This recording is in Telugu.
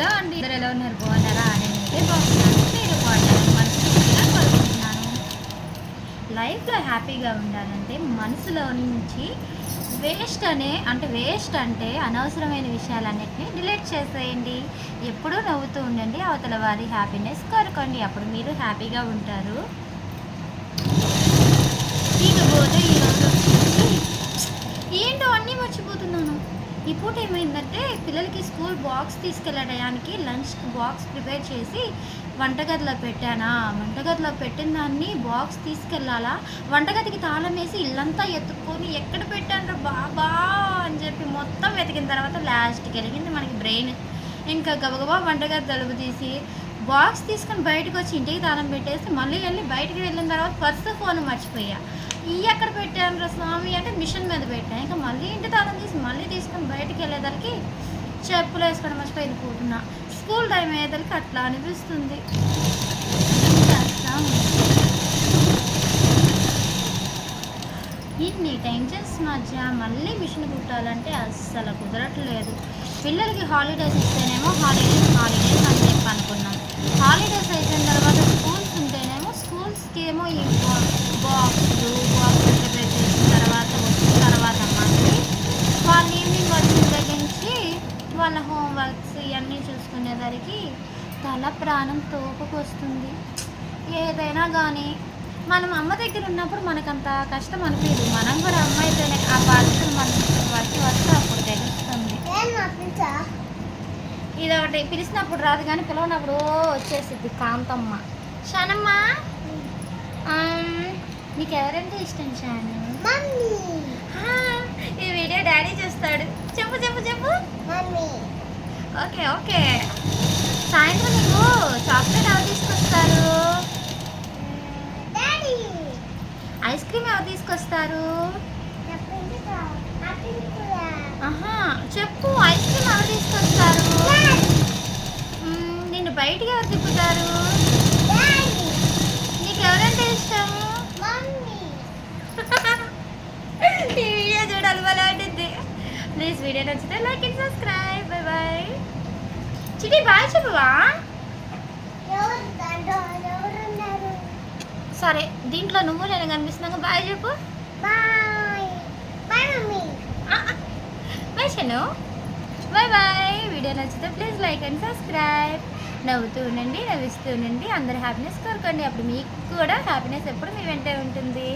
హలో అండి, ఇద్దరు ఎలా ఉన్నారు? బాగున్నారా? నేనైతే బాగున్నాను. మీరు బాగున్నారని మనస్ఫూర్తిగా కోరుకుంటున్నాను. లైఫ్లో హ్యాపీగా ఉండాలంటే మనసులో నుంచి వేస్ట్ అంటే అనవసరమైన విషయాలన్నిటిని డిలీట్ చేసేయండి. ఎప్పుడూ నవ్వుతూ ఉండండి. అవతల వారి హ్యాపీనెస్ కోరుకోండి. అప్పుడు మీరు హ్యాపీగా ఉంటారు. ఇకపోతే ఈరోజు వచ్చేసి ఏంటో అన్నీ మర్చిపోతున్నాను. ఈ పూట ఏమైందంటే పిల్లలకి స్కూల్ బాక్స్ తీసుకెళ్ళడానికి లంచ్ బాక్స్ ప్రిపేర్ చేసి వంటగదిలో పెట్టానా. వంటగదిలో పెట్టిన దాన్ని బాక్స్ తీసుకెళ్ళాలా, వంటగదికి తాళం వేసి ఇల్లంతా ఎత్తుక్కొని ఎక్కడ పెట్టాను బాబా అని చెప్పి మొత్తం వెతికిన తర్వాత లాస్ట్కి వెలిగింది మనకి బ్రెయిన్. ఇంకా గబగబా వంటగది తలుపు తీసి బాక్స్ తీసుకొని బయటకు వచ్చి ఇంటికి తాళం పెట్టేసి మళ్ళీ వెళ్ళి బయటికి వెళ్ళిన తర్వాత పర్సు ఫోన్ మర్చిపోయా. ఎక్కడ పెట్టాను రా స్వామి అంటే మిషన్ మీద పెట్టాను. ఇంకా మళ్ళీ ఇంటి తాళం తీసి మళ్ళీ తీసుకొని బయటికి వెళ్ళేదానికి చెప్పులు వేసుకోవడం మర్చిపోయి వెళ్ళిపోతున్నా. స్కూల్ టైం అయ్యేదానికి అట్లా అనిపిస్తుంది. చేస్తాం ఇన్ని టెన్షన్స్ మధ్య మళ్ళీ మిషన్ కుట్టాలంటే అస్సలు కుదరట్లేదు. పిల్లలకి హాలిడేస్ ఇస్తేనేమో హాలిడేస్ అని చెప్పి అనుకున్నాం. హాలిడేస్ అయిపోయిన తర్వాత స్కూల్స్ ఉంటేనేమో స్కూల్స్కి ఏమో ఈ బాక్స్ ప్రిపేర్ చేసిన తర్వాత వచ్చిన తర్వాత మళ్ళీ వాళ్ళ ఈవినింగ్ వచ్చిన దగ్గర నుంచి వాళ్ళ హోంవర్క్స్ ఇవన్నీ చూసుకునేసరికి తల ప్రాణం తోపుకు వస్తుంది. ఏదైనా కానీ మనం అమ్మ దగ్గర ఉన్నప్పుడు మనకంత కష్టం అనిపించదు. మనం కూడా అమ్మ అయితేనే ఆ బాధ్యతలు మనకి వస్తే అప్పుడు తెలుస్తుంది. ఇది ఒకటి పిలిచినప్పుడు రాదు కానీ పిలవనప్పుడు వచ్చేసిద్ది కాంతమ్మ. షానమ్మ, నీకు ఎవరంటే ఇష్టం షాను? ఈ వీడియో డాడీ చూస్తాడు. చెప్పు చెప్పు చెప్పు. Okay okay. సాయంత్రం నీకు చాక్లెట్ ఎవరు తీసుకొస్తారు? ఐస్ క్రీమ్ ఎవరు తీసుకొస్తారు? చెప్పు. ఐస్ క్రీమ్ ఎవరు తీసుకొస్తారు? నిన్ను బయటికి ఎవరు తిప్పుతారు? నీకు ఎవరంటే ఇష్టం? ఈ వీడియో చూడాలి అలాంటిది. ప్లీజ్ వీడియో నచ్చితే like and subscribe. Bye bye. చిటి బాయ్ చెప్పవా? సరే, దీంట్లో నువ్వు నేను కనిపిస్తున్నాక బాయ్ చెప్పు. బాయ్ షను. Bye bye. వీడియో నచ్చితే ప్లీజ్ లైక్ అండ్ సబ్స్క్రైబ్. నవ్వుతూ ఉండండి, నవ్విస్తూ ఉండండి. అందరి హ్యాపీనెస్ కోరుకోండి. అప్పుడు మీకు కూడా హ్యాపీనెస్ ఎప్పుడు మీ వెంటే ఉంటుంది.